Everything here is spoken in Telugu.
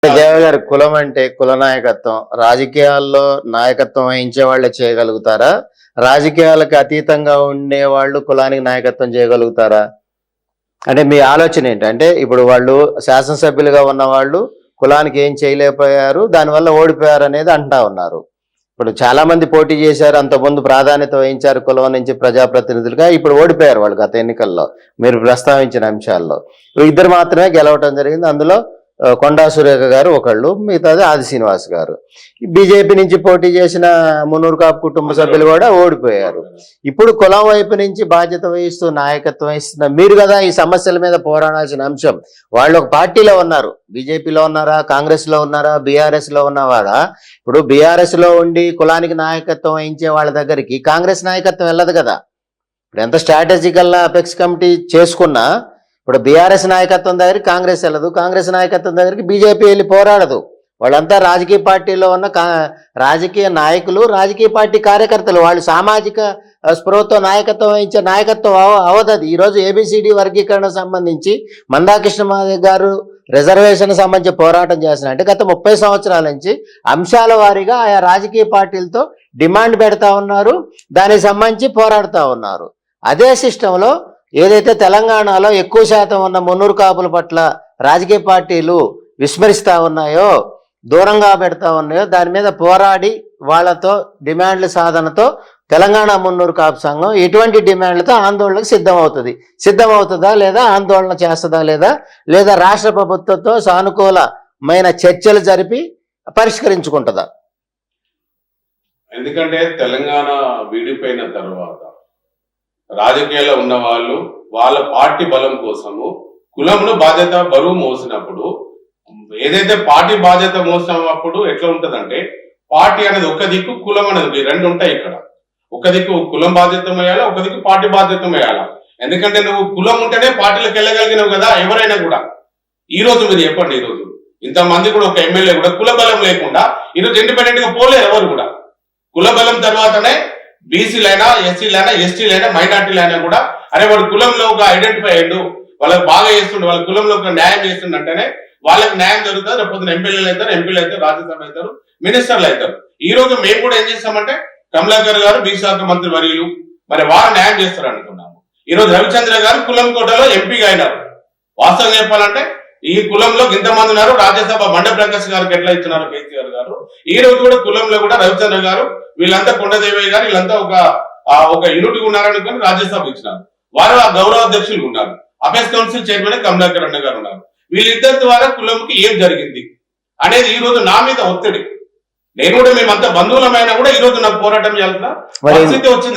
దేవ గారు, కులం అంటే కుల నాయకత్వం రాజకీయాల్లో నాయకత్వం వహించే వాళ్ళే చేయగలుగుతారా? రాజకీయాలకు అతీతంగా ఉండే వాళ్ళు కులానికి నాయకత్వం చేయగలుగుతారా? అంటే మీ ఆలోచన ఏంటంటే, ఇప్పుడు వాళ్ళు శాసనసభ్యులుగా ఉన్న వాళ్ళు కులానికి ఏం చేయలేకపోయారు, దానివల్ల ఓడిపోయారు అనేది అంటా ఉన్నారు. ఇప్పుడు చాలా మంది పోటీ చేశారు, అంతకుముందు ప్రాధాన్యత వహించారు కులం నుంచి ప్రజాప్రతినిధులుగా, ఇప్పుడు ఓడిపోయారు వాళ్ళు గత ఎన్నికల్లో మీరు ప్రస్తావించిన అంశాల్లో. ఇద్దరు మాత్రమే గెలవటం జరిగింది. అందులో కొండా సురేఖ గారు ఒకళ్ళు, మిగతాది ఆది శ్రీనివాస్ గారు. బీజేపీ నుంచి పోటీ చేసిన మున్నూరు కాపు కుటుంబ సభ్యులు కూడా ఓడిపోయారు. ఇప్పుడు కులం వైపు నుంచి బాధ్యత వహిస్తూ నాయకత్వం వహిస్తున్న మీరు కదా ఈ సమస్యల మీద పోరాడాల్సిన అంశం. వాళ్ళు ఒక పార్టీలో ఉన్నారు, బీజేపీలో ఉన్నారా, కాంగ్రెస్ లో ఉన్నారా, బీఆర్ఎస్ లో ఉన్నవాడా? ఇప్పుడు బీఆర్ఎస్ లో ఉండి కులానికి నాయకత్వం వహించే వాళ్ళ దగ్గరికి కాంగ్రెస్ నాయకత్వం వెళ్ళదు కదా. ఇప్పుడు ఎంత స్ట్రాటజికల్ అపెక్స్ కమిటీ చేసుకున్నా ఇప్పుడు బీఆర్ఎస్ నాయకత్వం దగ్గరికి కాంగ్రెస్ వెళ్ళదు, కాంగ్రెస్ నాయకత్వం దగ్గరికి బీజేపీ వెళ్ళి పోరాడదు. వాళ్ళంతా రాజకీయ పార్టీలో ఉన్న రాజకీయ నాయకులు, రాజకీయ పార్టీ కార్యకర్తలు. వాళ్ళు సామాజిక స్పృహతో నాయకత్వం వహించే నాయకత్వం అవదది. ఈరోజు ఏబిసిడి వర్గీకరణ సంబంధించి మందాకృష్ణ మాదిగ గారు రిజర్వేషన్ సంబంధించి పోరాటం చేస్తున్నారు. అంటే గత 30 సంవత్సరాల నుంచి అంశాల వారీగా ఆయా రాజకీయ పార్టీలతో డిమాండ్ పెడతా ఉన్నారు, దానికి సంబంధించి పోరాడుతూ ఉన్నారు. అదే సిస్టంలో ఏదైతే తెలంగాణలో ఎక్కువ శాతం ఉన్న మున్నూరు కాపుల పట్ల రాజకీయ పార్టీలు విస్మరిస్తూ ఉన్నాయో, దూరంగా పెడతా ఉన్నాయో, దాని మీద పోరాడి వాళ్లతో డిమాండ్ల సాధనతో తెలంగాణ మున్నూరు కాపు సంఘం ఎటువంటి డిమాండ్లతో ఆందోళనకు సిద్ధమవుతుందా లేదా, ఆందోళన చేస్తుందా లేదా రాష్ట్ర ప్రభుత్వంతో సానుకూలమైన చర్చలు జరిపి పరిష్కరించుకుంటుందా? ఎందుకంటే తెలంగాణ విడిపోయిన తర్వాత రాజకీయాల్లో ఉన్న వాళ్ళు వాళ్ళ పార్టీ బలం కోసము కులంలో బాధ్యత బరువు మోసినప్పుడు, ఏదైతే పార్టీ బాధ్యత మోసినప్పుడు ఎట్లా ఉంటదంటే, పార్టీ అనేది ఒక దిక్కు, కులం అనేది రెండు ఉంటాయి. ఇక్కడ ఒక దిక్కు కులం బాధ్యత వేయాలా, ఒక దిక్కు పార్టీ బాధ్యత వేయాలా. ఎందుకంటే నువ్వు కులం ఉంటేనే పార్టీలకు వెళ్ళగలిగినావు కదా ఎవరైనా కూడా. ఈ రోజు మీరు చెప్పండి, ఈ రోజు ఇంతమంది కూడా ఒక ఎమ్మెల్యే కూడా కుల బలం లేకుండా ఈరోజు ఇండిపెండెంట్ గా పోలేరు ఎవరు కూడా. కుల బలం తర్వాతనే బీసీలైనా, ఎస్సీలైనా, ఎస్టీలైనా, మైనార్టీలైనా కూడా అరే వాడు కులంలో ఒక ఐడెంటిఫై అయ్యిండు, వాళ్ళకి బాగా చేస్తుండే, వాళ్ళ కులంలో ఒక న్యాయం చేస్తుండంటేనే వాళ్ళకి న్యాయం జరుగుతుంది. రేపు ఎమ్మెల్యేలు అవుతారు, ఎంపీలు అవుతారు, రాజ్యసభ అవుతారు, మినిస్టర్లు అవుతారు. ఈ రోజు మేము కూడా ఏం చేస్తామంటే, కమలాకర్ గారు బీసీ శాఖ మంత్రి వర్యులు, మరి వారు న్యాయం చేస్తారు అనుకున్నాము. ఈ రోజు రవిచంద్ర గారు కులం కోటలో ఎంపీగా అయినారు. వాస్తవం చెప్పాలంటే ఈ కులంలో ఇంతమంది ఉన్నారు. రాజ్యసభ మండ ప్రకాష్ గారికి ఎట్లా ఇచ్చినారు కేసీఆర్ గారు, ఈ రోజు కూడా కులంలో కూడా రవిచంద్ర గారు, వీళ్ళంతా కొండదేవయ్య గారు, వీళ్ళంతా ఒక యూనిట్ ఉన్నారనుకుని రాజ్యసభ ఇచ్చినారు. వారు ఆ గౌరవ అధ్యక్షులు ఉన్నారు. అఫేర్స్ కౌన్సిల్ చైర్మన్ కమలాకర్ అన్న గారు ఉన్నారు. వీళ్ళిద్దరి ద్వారా కులంకి ఏం జరిగింది అనేది ఈ రోజు నా మీద ఒత్తిడి. నేను కూడా మేమంతా బంధువులమైనా కూడా ఈ రోజు నాకు పోరాటం చేయాల్సిన పరిస్థితి వచ్చింది.